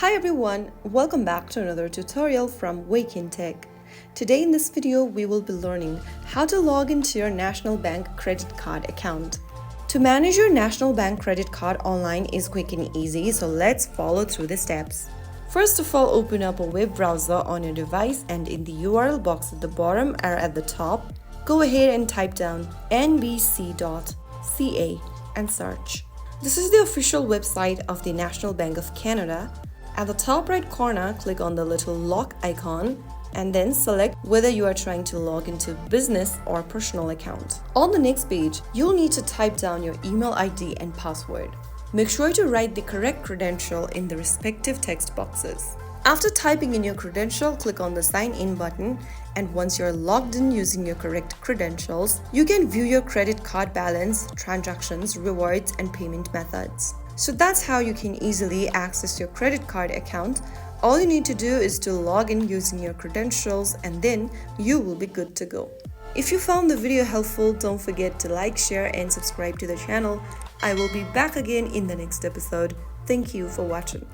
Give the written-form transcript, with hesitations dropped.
Hi everyone, welcome back to another tutorial from Wake&Tech. Today in this video, we will be learning how to log into your National Bank credit card account. To manage your National Bank credit card online is quick and easy, so let's follow through the steps. First of all, open up a web browser on your device and in the URL box at the bottom or at the top, go ahead and type down nbc.ca and search. This is the official website of the National Bank of Canada. At the top right corner, click on the little lock icon and then select whether you are trying to log into business or personal account. On the next page, you'll need to type down your email ID and password. Make sure to write the correct credential in the respective text boxes. After typing in your credential, click on the sign in button, and once you're logged in using your correct credentials, you can view your credit card balance, transactions, rewards, and payment methods. So that's how you can easily access your credit card account. All you need to do is to log in using your credentials and then you will be good to go. If you found the video helpful, don't forget to like, share, and subscribe to the channel. I will be back again in the next episode. Thank you for watching.